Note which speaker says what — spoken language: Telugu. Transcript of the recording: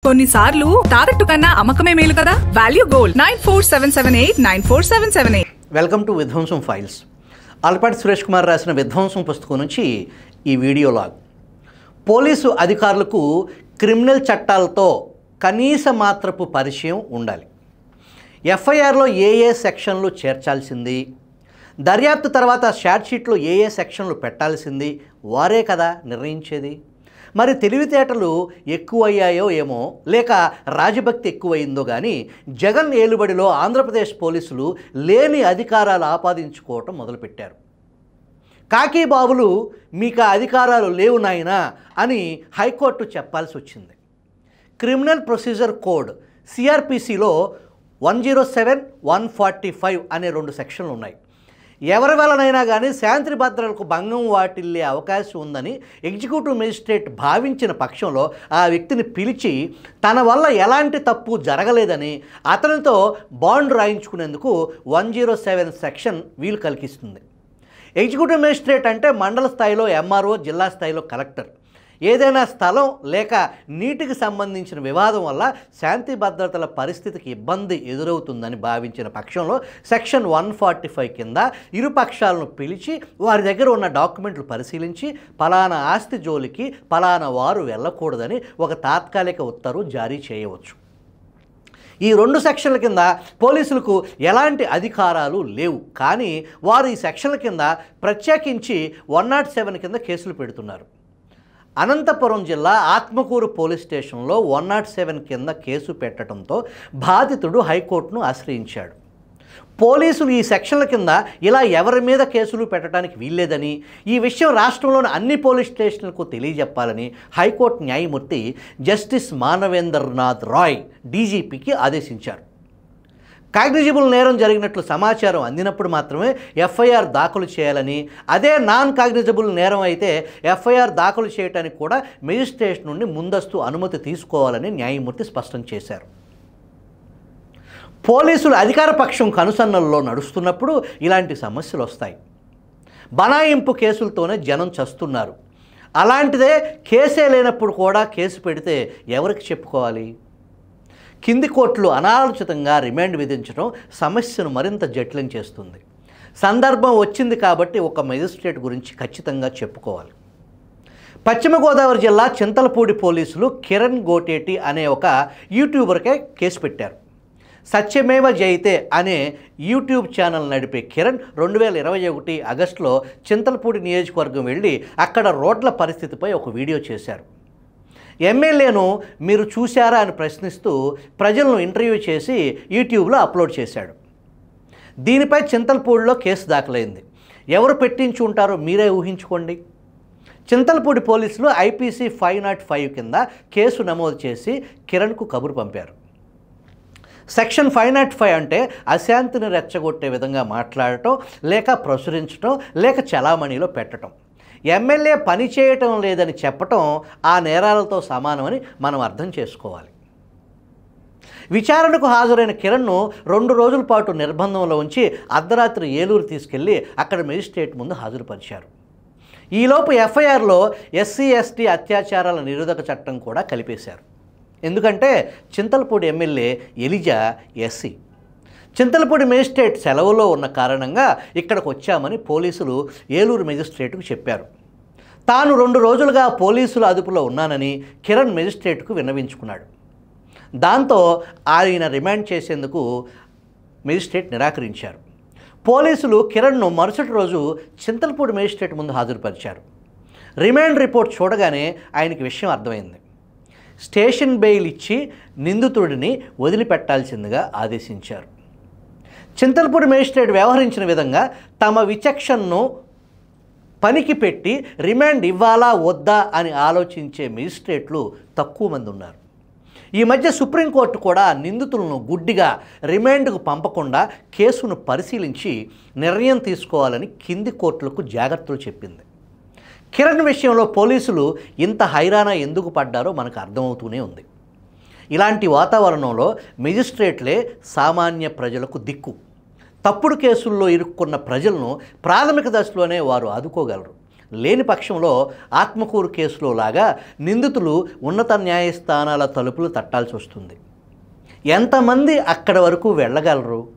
Speaker 1: కొన్నిసార్లు తాకట్టు కన్నా అమ్మకమే మేలు కదా. Value gold 9477894778.
Speaker 2: వెల్కమ్ టు విధ్వంసం ఫైల్స్. ఆలపాటి సురేష్ కుమార్ రాసిన విధ్వంసం పుస్తకం నుంచి ఈ వీడియో లాగ్. పోలీసు అధికారులకు క్రిమినల్ చట్టాలతో కనీస మాత్రపు పరిచయం ఉండాలి. ఎఫ్ఐఆర్లో ఏ సెక్షన్లు చేర్చాల్సింది, దర్యాప్తు తర్వాత షార్ట్షీట్లో ఏ సెక్షన్లు పెట్టాల్సింది వారే కదా నిర్ణయించేది. మరి తెలివితేటలు ఎక్కువయ్యాయో ఏమో, లేక రాజభక్తి ఎక్కువైందో కానీ జగన్ ఏలుబడిలో ఆంధ్రప్రదేశ్ పోలీసులు లేని అధికారాలు ఆపాదించుకోవటం మొదలుపెట్టారు. కాకి బాబులు మీకు ఆ అధికారాలు లేవు నాయనా అని హైకోర్టు చెప్పాల్సి వచ్చింది. క్రిమినల్ ప్రొసీజర్ కోడ్ సిఆర్పిసిలో 107, 145 అనే 2 సెక్షన్లు ఉన్నాయి. ఎవరి వలనైనా కానీ శాంతి భద్రతలకు భంగం వాటిల్లే అవకాశం ఉందని ఎగ్జిక్యూటివ్ మేజిస్ట్రేట్ భావించిన పక్షంలో ఆ వ్యక్తిని పిలిచి తన వల్ల ఎలాంటి తప్పు జరగలేదని అతనితో బాండ్ రాయించుకునేందుకు 107 సెక్షన్ వీలు కల్పిస్తుంది. ఎగ్జిక్యూటివ్ మేజిస్ట్రేట్ అంటే మండల స్థాయిలో ఎంఆర్ఓ, జిల్లా స్థాయిలో కలెక్టర్. ఏదైనా స్థలం లేక నీటికి సంబంధించిన వివాదం వల్ల శాంతి భద్రతల పరిస్థితికి ఇబ్బంది ఎదురవుతుందని భావించిన పక్షంలో సెక్షన్ 145 కింద ఇరు పక్షాలను పిలిచి వారి దగ్గర ఉన్న డాక్యుమెంట్లు పరిశీలించి పలానా ఆస్తి జోలికి పలానా వారు వెళ్ళకూడదని ఒక తాత్కాలిక ఉత్తర్వు జారీ చేయవచ్చు. ఈ 2 సెక్షన్ల కింద పోలీసులకు ఎలాంటి అధికారాలు లేవు, కానీ వారు ఈ సెక్షన్ల కింద ప్రత్యేకించి 107 కింద కేసులు పెడుతున్నారు. అనంతపురం జిల్లా ఆత్మకూరు పోలీస్ స్టేషన్లో 107 కింద కేసు పెట్టడంతో బాధితుడు హైకోర్టును ఆశ్రయించాడు. పోలీసులు ఈ సెక్షన్ల కింద ఇలా ఎవరి మీద కేసులు పెట్టడానికి వీల్లేదని, ఈ విషయం రాష్ట్రంలోని అన్ని పోలీస్ స్టేషన్లకు తెలియజెప్పాలని హైకోర్టు న్యాయమూర్తి జస్టిస్ మానవేంద్రనాథ్ రాయ్ డీజీపీకి ఆదేశించారు. కాగ్నిజబుల్ నేరం జరిగినట్లు సమాచారం అందినప్పుడు మాత్రమే ఎఫ్ఐఆర్ దాఖలు చేయాలని, అదే నాన్ కాగ్నిజబుల్ నేరం అయితే ఎఫ్ఐఆర్ దాఖలు చేయడానికి కూడా మెజిస్ట్రేట్ నుండి ముందస్తు అనుమతి తీసుకోవాలని న్యాయమూర్తి స్పష్టం చేశారు. పోలీసులు అధికార పక్షం కనుసన్నల్లో నడుస్తున్నప్పుడు ఇలాంటి సమస్యలు వస్తాయి. బనాయింపు కేసులతోనే జనం చస్తున్నారు. అలాంటిదే కేసే లేనప్పుడు కూడా కేసు పెడితే ఎవరికి చెప్పుకోవాలి? కింది కోర్టులు అనాలోచితంగా రిమాండ్ విధించడం సమస్యను మరింత జటిలం చేస్తుంది. సందర్భం వచ్చింది కాబట్టి ఒక మెజిస్ట్రేట్ గురించి ఖచ్చితంగా చెప్పుకోవాలి. పశ్చిమ గోదావరి జిల్లా చింతలపూడి పోలీసులు కిరణ్ గోటేటి అనే ఒక యూట్యూబర్కే కేసు పెట్టారు. సత్యమేవ జయితే అనే యూట్యూబ్ ఛానల్ నడిపే కిరణ్ 2021 ఆగస్టులో చింతలపూడి నియోజకవర్గం వెళ్ళి అక్కడ రోడ్ల పరిస్థితిపై ఒక వీడియో చేశారు. ఎమ్మెల్యేను మీరు చూశారా అని ప్రశ్నిస్తూ ప్రజలను ఇంటర్వ్యూ చేసి యూట్యూబ్లో అప్లోడ్ చేశాడు. దీనిపై చింతలపూడిలో కేసు దాఖలైంది. ఎవరు పెట్టించి ఉంటారో మీరే ఊహించుకోండి. చింతలపూడి పోలీసులు ఐపీసీ 505 కింద కేసు నమోదు చేసి కిరణ్కు కబురు పంపారు. సెక్షన్ 505 అంటే అశాంతిని రెచ్చగొట్టే విధంగా మాట్లాడటం, లేక ప్రచురించడం, లేక చలామణిలో పెట్టడం. ఎమ్మెల్యే పని చేయటం లేదని చెప్పటం ఆ నేరాలతో సమానమని మనం అర్థం చేసుకోవాలి. విచారణకు హాజరైన కిరణ్ను 2 రోజుల పాటు నిర్బంధంలో ఉంచి అర్ధరాత్రి ఏలూరు తీసుకెళ్లి అక్కడ మెజిస్ట్రేట్ ముందు హాజరుపరిచారు. ఈలోపు ఎఫ్ఐఆర్లో SC/ST అత్యాచారాల నిరోధక చట్టం కూడా కలిపేశారు. ఎందుకంటే Chintalapudi MLA Eliza SC. Chintalapudi magistrate సెలవులో ఉన్న కారణంగా ఇక్కడికి వచ్చామని పోలీసులు ఏలూరు మెజిస్ట్రేట్కు చెప్పారు. తాను 2 రోజులుగా పోలీసుల అదుపులో ఉన్నానని కిరణ్ మెజిస్ట్రేట్కు విన్నవించుకున్నాడు. దాంతో ఆయన రిమాండ్ చేసేందుకు మెజిస్ట్రేట్ నిరాకరించారు. పోలీసులు కిరణ్ను మరుసటి రోజు చింతలపూడి మేజిస్ట్రేట్ ముందు హాజరుపరిచారు. రిమాండ్ రిపోర్ట్ చూడగానే ఆయనకి విషయం అర్థమైంది. స్టేషన్ బెయిల్ ఇచ్చి నిందితుడిని వదిలిపెట్టాల్సిందిగా ఆదేశించారు. చింతలపూడి మేజిస్ట్రేట్ వ్యవహరించిన విధంగా తమ విచక్షణను పనికి పెట్టి రిమాండ్ ఇవ్వాలా వద్దా అని ఆలోచించే మెజిస్ట్రేట్లు తక్కువ మంది ఉన్నారు. ఈ మధ్య సుప్రీంకోర్టు కూడా నిందితులను గుడ్డిగా రిమాండ్కు పంపకుండా కేసును పరిశీలించి నిర్ణయం తీసుకోవాలని కింది కోర్టులకు జాగ్రత్తలు చెప్పింది. కిరణ్ విషయంలో పోలీసులు ఇంత హైరానా ఎందుకు పడ్డారో మనకు అర్థమవుతూనే ఉంది. ఇలాంటి వాతావరణంలో మెజిస్ట్రేట్లే సామాన్య ప్రజలకు దిక్కు. తప్పుడు కేసుల్లో ఇరుక్కున్న ప్రజలను ప్రాథమిక దశలోనే వారు ఆదుకోగలరు. లేని పక్షంలో ఆత్మకూరు కేసులో లాగా నిందితులు ఉన్నత న్యాయస్థానాల తలుపులు తట్టాల్సి వస్తుంది. ఎంతమంది అక్కడి వరకు వెళ్ళగలరు?